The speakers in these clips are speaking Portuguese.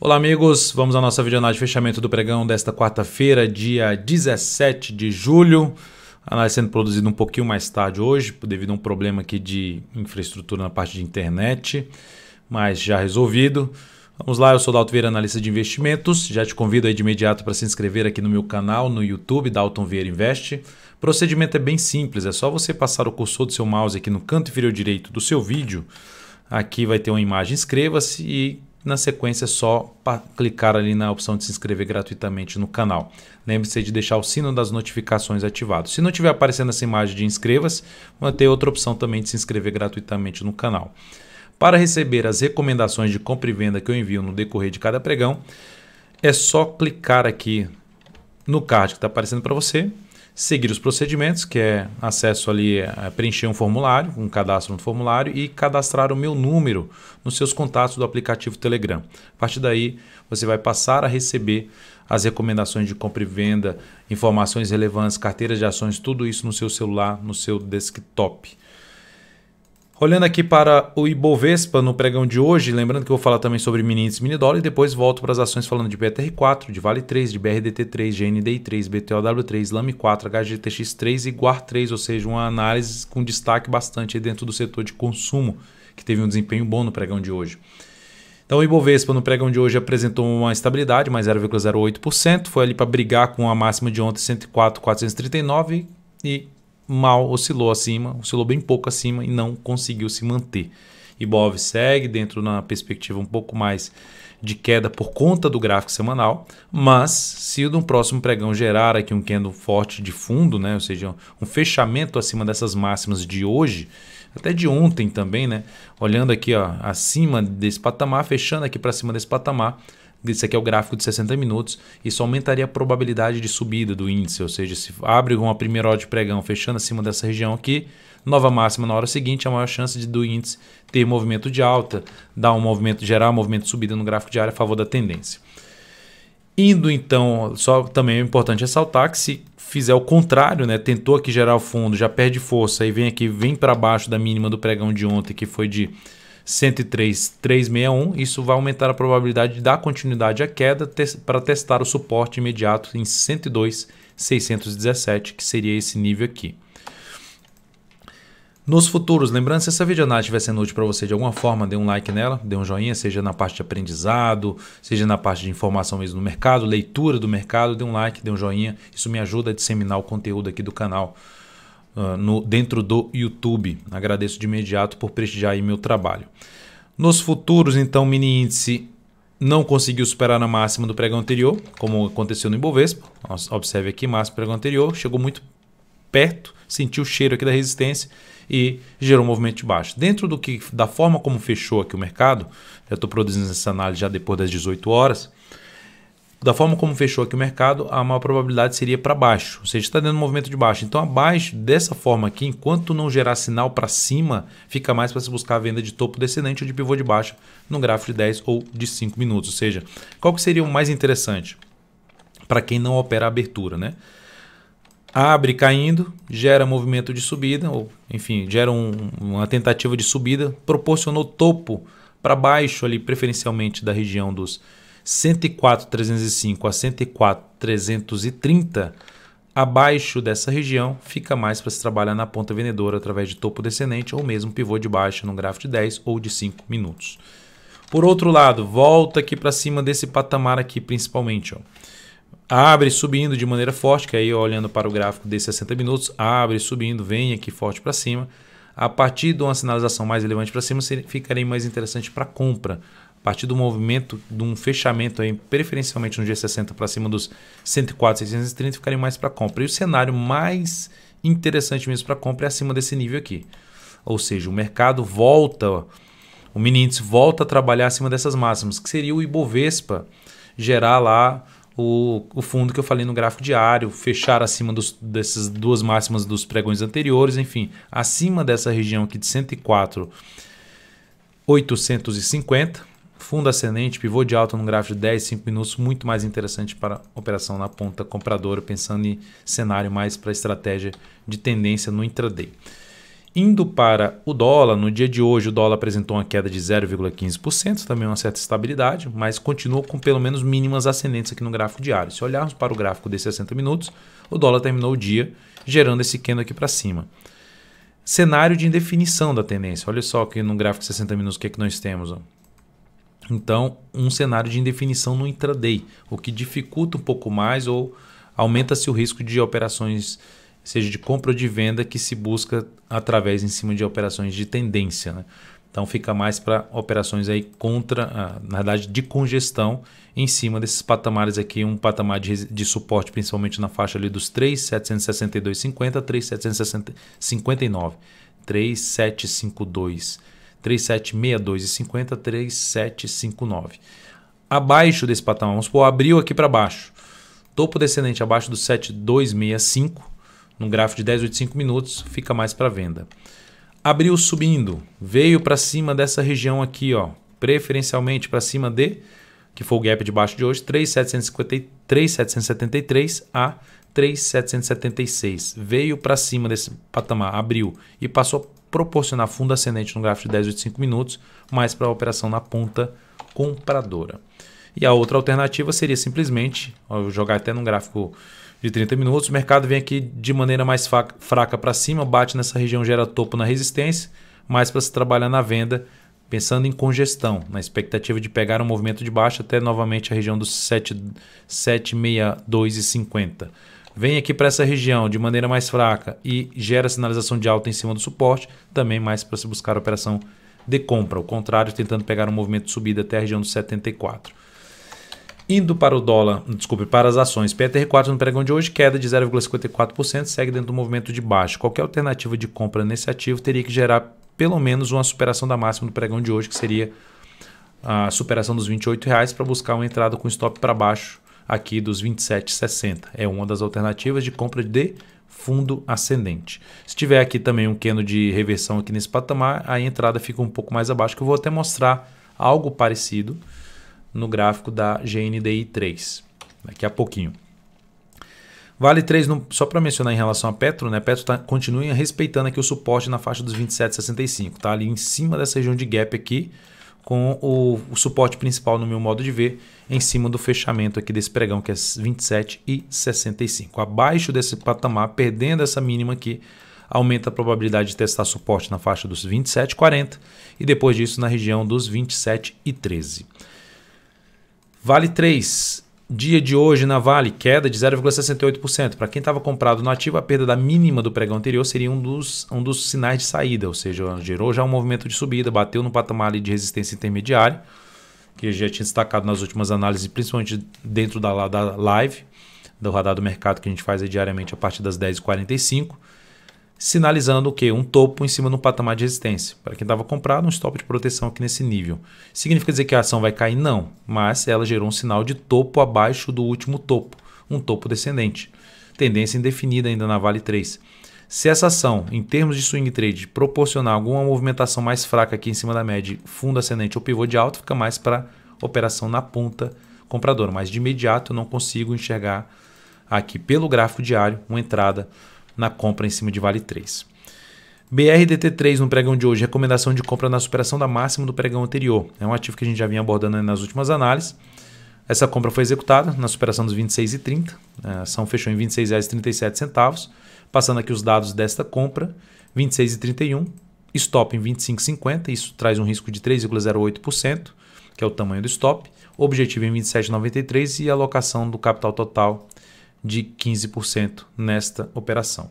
Olá amigos, vamos à nossa videoanálise de fechamento do pregão desta quarta-feira, dia 17 de julho. A análise sendo produzida um pouquinho mais tarde hoje, devido a um problema aqui de infraestrutura na parte de internet, mas já resolvido. Vamos lá, eu sou Dalton Vieira, analista de investimentos. Já te convido aí de imediato para se inscrever aqui no meu canal, no YouTube, Dalton Vieira Invest. O procedimento é bem simples, é só você passar o cursor do seu mouse aqui no canto inferior direito do seu vídeo. Aqui vai ter uma imagem, inscreva-se e na sequência é só clicar ali na opção de se inscrever gratuitamente no canal. Lembre-se de deixar o sino das notificações ativado. Se não estiver aparecendo essa imagem de inscreva-se, vai ter outra opção também de se inscrever gratuitamente no canal. Para receber as recomendações de compra e venda que eu envio no decorrer de cada pregão, é só clicar aqui no card que está aparecendo para você, seguir os procedimentos, que é acesso ali a preencher um formulário, um cadastro no formulário e cadastrar o meu número nos seus contatos do aplicativo Telegram. A partir daí, você vai passar a receber as recomendações de compra e venda, informações relevantes, carteiras de ações, tudo isso no seu celular, no seu desktop. Olhando aqui para o Ibovespa no pregão de hoje, lembrando que eu vou falar também sobre mini índice, mini dólar e depois volto para as ações falando de BTR4, de Vale 3, de BRDT 3, GNDI 3, BTOW 3, LAME 4, HGTX 3 e GUAR 3, ou seja, uma análise com destaque bastante dentro do setor de consumo, que teve um desempenho bom no pregão de hoje. Então o Ibovespa no pregão de hoje apresentou uma estabilidade, mais 0,08%, foi ali para brigar com a máxima de ontem, 104.439 e mal oscilou acima, oscilou bem pouco acima e não conseguiu se manter. Ibov segue dentro na perspectiva um pouco mais de queda por conta do gráfico semanal, mas se no próximo pregão gerar aqui um candle forte de fundo, né, ou seja, um fechamento acima dessas máximas de hoje, até de ontem também, né, olhando aqui ó, acima desse patamar, fechando aqui para cima desse patamar, esse aqui é o gráfico de 60 minutos, isso aumentaria a probabilidade de subida do índice, ou seja, se abre uma primeira hora de pregão fechando acima dessa região aqui, nova máxima na hora seguinte, a maior chance do índice ter movimento de alta, dar um movimento, gerar um movimento de subida no gráfico diário a favor da tendência. Indo então, só também é importante ressaltar que se fizer o contrário, né, tentou aqui gerar o fundo, já perde força e vem aqui, vem para baixo da mínima do pregão de ontem, que foi de 103,361, isso vai aumentar a probabilidade de dar continuidade à queda para testar o suporte imediato em 102,617, que seria esse nível aqui. Nos futuros, lembrando, se essa videoanálise estiver sendo útil para você de alguma forma, dê um like nela, dê um joinha, seja na parte de aprendizado, seja na parte de informação mesmo do mercado, leitura do mercado, dê um like, dê um joinha, isso me ajuda a disseminar o conteúdo aqui do canal. Dentro do YouTube. Agradeço de imediato por prestigiar aí meu trabalho. Nos futuros, então, mini índice não conseguiu superar a máxima do pregão anterior, como aconteceu no Ibovespa. Observe aqui, máxima do pregão anterior, chegou muito perto, sentiu o cheiro aqui da resistência e gerou um movimento de baixo. Dentro da forma como fechou aqui o mercado, já estou produzindo essa análise já depois das 18 horas, da forma como fechou aqui o mercado, a maior probabilidade seria para baixo, ou seja, está dando um movimento de baixo. Então, abaixo dessa forma aqui, enquanto não gerar sinal para cima, fica mais para se buscar a venda de topo descendente ou de pivô de baixa no gráfico de 10 ou de 5 minutos. Ou seja, qual que seria o mais interessante para quem não opera a abertura, né? Abre caindo, gera movimento de subida, ou enfim, gera uma tentativa de subida, proporcionou topo para baixo ali, preferencialmente da região dos 104.305 a 104.330, abaixo dessa região fica mais para se trabalhar na ponta vendedora através de topo descendente ou mesmo pivô de baixa no gráfico de 10 ou de 5 minutos. Por outro lado, volta aqui para cima desse patamar aqui principalmente. Ó. Abre subindo de maneira forte, que aí olhando para o gráfico de 60 minutos, abre subindo, vem aqui forte para cima. A partir de uma sinalização mais relevante para cima, ficaria mais interessante para compra. A partir do movimento, de um fechamento aí, preferencialmente no G60 para cima dos 104.630, ficaria mais para compra. E o cenário mais interessante mesmo para compra é acima desse nível aqui. Ou seja, o mercado volta, o mini índice volta a trabalhar acima dessas máximas, que seria o Ibovespa gerar lá o fundo que eu falei no gráfico diário, fechar acima dessas duas máximas dos pregões anteriores, enfim, acima dessa região aqui de 104.850, fundo ascendente, pivô de alta no gráfico de 10, 5 minutos, muito mais interessante para operação na ponta compradora, pensando em cenário mais para estratégia de tendência no intraday. Indo para o dólar, no dia de hoje o dólar apresentou uma queda de 0,15%, também uma certa estabilidade, mas continua com pelo menos mínimas ascendentes aqui no gráfico diário. Se olharmos para o gráfico de 60 minutos, o dólar terminou o dia gerando esse candle aqui para cima. Cenário de indefinição da tendência. Olha só aqui no gráfico de 60 minutos o que é que nós temos. Ó. Então, um cenário de indefinição no intraday, o que dificulta um pouco mais ou aumenta-se o risco de operações, seja de compra ou de venda, que se busca através em cima de operações de tendência, né? Então fica mais para operações aí contra, na verdade, de congestão em cima desses patamares aqui, um patamar de suporte principalmente na faixa ali dos 3.762,50 3.759, 3.752, 3.762,50, 3.759. Abaixo desse patamar, vamos supor, abriu aqui para baixo, topo descendente abaixo do 7.265, no gráfico de 10 a 85 minutos, fica mais para venda. Abriu subindo, veio para cima dessa região aqui, ó, preferencialmente para cima que foi o gap de baixo de hoje, 3.773 a 3.776. Veio para cima desse patamar, abriu e passou a proporcionar fundo ascendente no gráfico de 10 a 85 minutos, mais para a operação na ponta compradora. E a outra alternativa seria simplesmente, ó, jogar até no gráfico de 30 minutos, o mercado vem aqui de maneira mais fraca para cima, bate nessa região, gera topo na resistência, mais para se trabalhar na venda, pensando em congestão, na expectativa de pegar um movimento de baixa até novamente a região dos 7,62,50. Vem aqui para essa região de maneira mais fraca e gera sinalização de alta em cima do suporte, também mais para se buscar a operação de compra, ao contrário, tentando pegar um movimento de subida até a região dos 74. Indo para o dólar, para as ações, PTR4 no pregão de hoje, queda de 0,54%, segue dentro do movimento de baixo. Qualquer alternativa de compra nesse ativo teria que gerar pelo menos uma superação da máxima do pregão de hoje, que seria a superação dos R$ 28,00 para buscar uma entrada com stop para baixo aqui dos R$ 27,60. É uma das alternativas de compra de fundo ascendente. Se tiver aqui também um candle de reversão aqui nesse patamar, a entrada fica um pouco mais abaixo, que eu vou até mostrar algo parecido no gráfico da GNDI 3, daqui a pouquinho. Vale 3, só para mencionar em relação a Petro, né? Petro continua respeitando aqui o suporte na faixa dos 27,65, tá ali em cima dessa região de gap aqui, com o suporte principal no meu modo de ver, em cima do fechamento aqui desse pregão, que é 27,65. Abaixo desse patamar, perdendo essa mínima aqui, aumenta a probabilidade de testar suporte na faixa dos 27,40 e depois disso na região dos 27,13. Vale 3, dia de hoje na Vale, queda de 0,68%. Para quem estava comprado no ativo, a perda da mínima do pregão anterior seria um dos sinais de saída, ou seja, gerou já um movimento de subida, bateu no patamar ali de resistência intermediária, que eu já tinha destacado nas últimas análises, principalmente dentro da live, do radar do mercado que a gente faz aí diariamente a partir das 10h45. Sinalizando o quê? Um topo em cima de um patamar de resistência. Para quem estava comprado, um stop de proteção aqui nesse nível. Significa dizer que a ação vai cair? Não, mas ela gerou um sinal de topo abaixo do último topo, um topo descendente. Tendência indefinida ainda na Vale 3. Se essa ação, em termos de swing trade, proporcionar alguma movimentação mais fraca aqui em cima da média, fundo ascendente ou pivô de alta, fica mais para operação na ponta compradora. Mas de imediato eu não consigo enxergar aqui pelo gráfico diário uma entrada na compra em cima de Vale 3. BRDT3 no pregão de hoje, recomendação de compra na superação da máxima do pregão anterior. É um ativo que a gente já vinha abordando nas últimas análises. Essa compra foi executada na superação dos 26,30. A ação fechou em R$ 26,37. Passando aqui os dados desta compra, 26,31. Stop em 25,50. Isso traz um risco de 3,08%, que é o tamanho do stop. Objetivo em 27,93 e alocação do capital total de 15% nesta operação.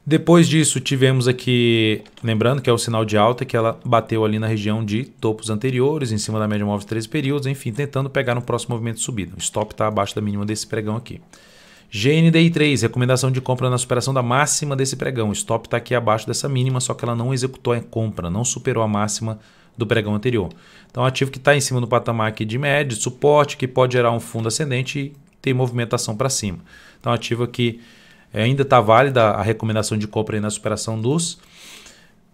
Depois disso, tivemos aqui, lembrando que é o sinal de alta, que ela bateu ali na região de topos anteriores, em cima da média móvel de 13 períodos, enfim, tentando pegar no próximo movimento de subida. O stop está abaixo da mínima desse pregão aqui. GNDI 3, recomendação de compra na superação da máxima desse pregão. O stop está aqui abaixo dessa mínima, só que ela não executou a compra, não superou a máxima do pregão anterior. Então, ativo que está em cima do patamar aqui de média, de suporte, que pode gerar um fundo ascendente e ter movimentação para cima. Então, ativo aqui ainda está válida a recomendação de compra aí na superação dos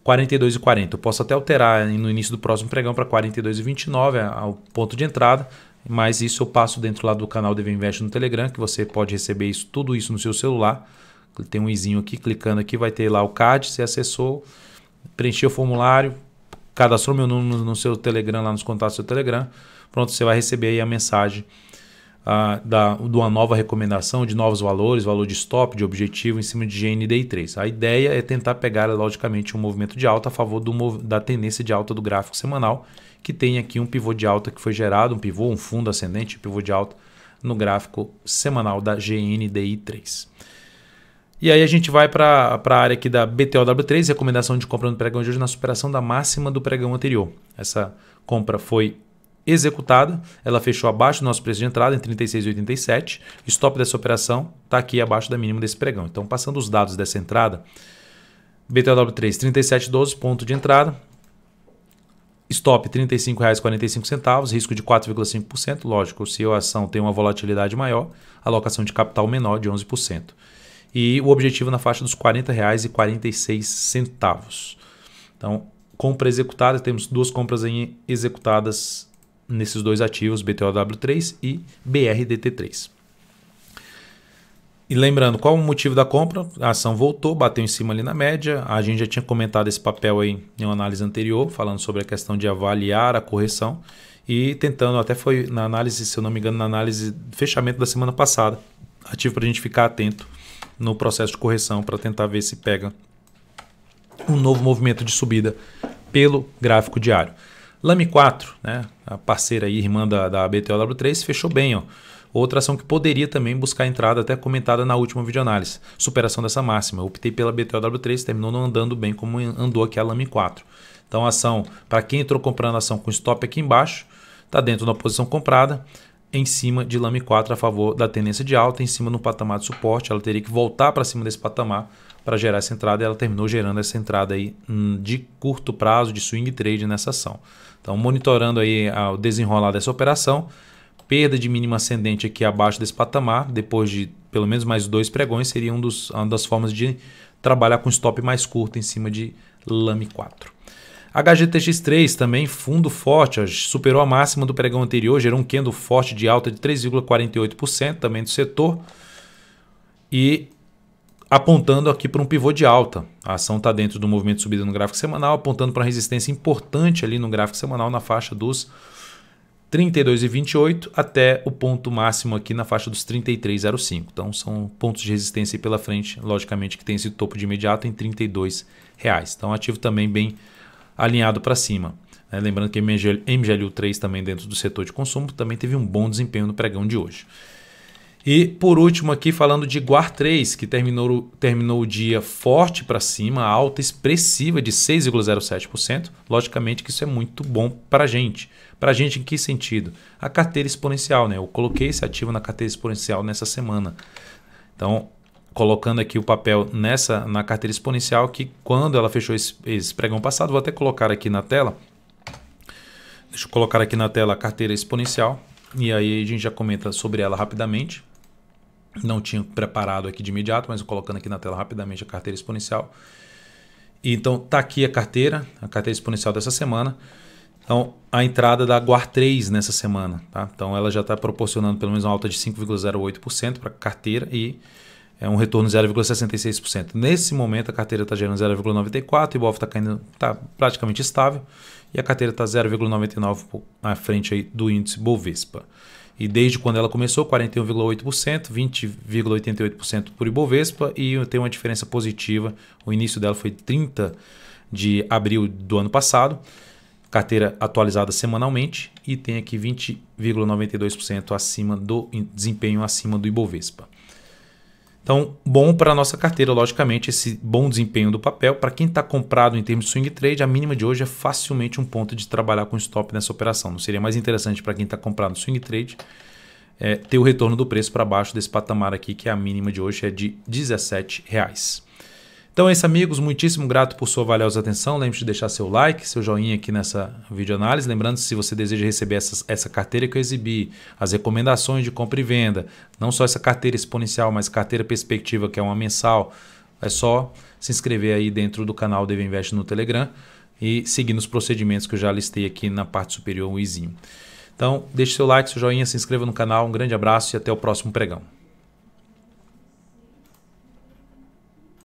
42,40. Eu posso até alterar no início do próximo pregão para 42,29, o ponto de entrada, mas isso eu passo dentro lá do canal DV Invest no Telegram, que você pode receber tudo isso no seu celular, Tem um izinho aqui, clicando aqui, vai ter lá o CAD, você acessou, preencheu o formulário, cadastrou meu número no seu Telegram, lá nos contatos do seu Telegram. Pronto, você vai receber aí a mensagem de uma nova recomendação, de novos valores, valor de stop, de objetivo em cima de GNDI3. A ideia é tentar pegar, logicamente, um movimento de alta a favor da tendência de alta do gráfico semanal, que tem aqui um pivô de alta que foi gerado, um fundo ascendente, pivô de alta no gráfico semanal da GNDI3. E aí a gente vai para a área aqui da BTOW3, recomendação de compra no pregão de hoje na superação da máxima do pregão anterior. Essa compra foi executada, ela fechou abaixo do nosso preço de entrada em 36,87. Stop dessa operação está aqui abaixo da mínima desse pregão. Então, passando os dados dessa entrada, BTOW3 37,12, ponto de entrada. Stop R$ 35,45, risco de 4,5%. Lógico, se a ação tem uma volatilidade maior, alocação de capital menor de 11%. E o objetivo na faixa dos R$ 40,46. Então, compra executada, temos duas compras aí executadas nesses dois ativos, BTOW3 e BRDT3. E lembrando, qual o motivo da compra? A ação voltou, bateu em cima ali na média. A gente já tinha comentado esse papel aí em uma análise anterior, falando sobre a questão de avaliar a correção e tentando, até foi na análise, se eu não me engano, na análise de fechamento da semana passada, ativo para a gente ficar atento no processo de correção para tentar ver se pega um novo movimento de subida pelo gráfico diário. Lame 4, né, a parceira e irmã da BTOW3, fechou bem. Ó. Outra ação que poderia também buscar entrada, até comentada na última videoanálise. Superação dessa máxima. Eu optei pela BTOW3, terminou não andando bem como andou aqui a Lame 4. Então a ação, para quem entrou comprando a ação com stop aqui embaixo, está dentro da posição comprada, em cima de Lame 4 a favor da tendência de alta, em cima no patamar de suporte. Ela teria que voltar para cima desse patamar para gerar essa entrada, e ela terminou gerando essa entrada aí de curto prazo, de swing trade nessa ação. Então, monitorando aí o desenrolar dessa operação, perda de mínima ascendente aqui abaixo desse patamar, depois de pelo menos mais 2 pregões, seria uma das formas de trabalhar com stop mais curto em cima de Lame 4. HGTX3 também, fundo forte, ó, superou a máxima do pregão anterior, gerou um candle forte de alta de 3,48% também do setor e apontando aqui para um pivô de alta. A ação está dentro do movimento de subida no gráfico semanal, apontando para uma resistência importante ali no gráfico semanal na faixa dos 32,28 até o ponto máximo aqui na faixa dos 33,05. Então são pontos de resistência aí pela frente, logicamente que tem esse topo de imediato em R$ 32. Então ativo também bem alinhado para cima. Lembrando que MGLU3 também dentro do setor de consumo também teve um bom desempenho no pregão de hoje. E por último aqui falando de GUAR3, que terminou o dia forte para cima, alta expressiva de 6,07%. Logicamente que isso é muito bom para a gente. Para a gente em que sentido? A carteira exponencial, né? Eu coloquei esse ativo na carteira exponencial nessa semana. Então, colocando aqui o papel na carteira exponencial, que quando ela fechou esse pregão passado, vou até colocar aqui na tela. Deixa eu colocar aqui na tela a carteira exponencial e aí a gente já comenta sobre ela rapidamente. Não tinha preparado aqui de imediato, mas colocando aqui na tela rapidamente a carteira exponencial. E então tá aqui a carteira exponencial dessa semana. Então a entrada da GUAR3 nessa semana, tá? Então ela já está proporcionando pelo menos uma alta de 5,08% para a carteira e um retorno de 0,66%. Nesse momento a carteira está gerando 0,94%, o Ibov está praticamente estável e a carteira está 0,99% à frente aí do índice Bovespa. E desde quando ela começou, 41,8%, 20,88% por Ibovespa e tem uma diferença positiva. O início dela foi 30 de abril do ano passado, carteira atualizada semanalmente e tem aqui 20,92% acima do desempenho acima do Ibovespa. Então, bom para a nossa carteira, logicamente, esse bom desempenho do papel. Para quem está comprado em termos de swing trade, a mínima de hoje é facilmente um ponto de trabalhar com stop nessa operação. Não seria mais interessante para quem está comprado no swing trade ter o retorno do preço para baixo desse patamar aqui, que é a mínima de hoje é de R$ 17. Então é isso, amigos. Muitíssimo grato por sua valiosa atenção. Lembre-se de deixar seu like, seu joinha aqui nessa videoanálise. Lembrando, se você deseja receber essa carteira que eu exibi, as recomendações de compra e venda, não só essa carteira exponencial, mas carteira perspectiva, que é uma mensal, é só se inscrever aí dentro do canal Deva Invest no Telegram e seguir nos procedimentos que eu já listei aqui na parte superior, o izinho. Então, deixe seu like, seu joinha, se inscreva no canal. Um grande abraço e até o próximo pregão.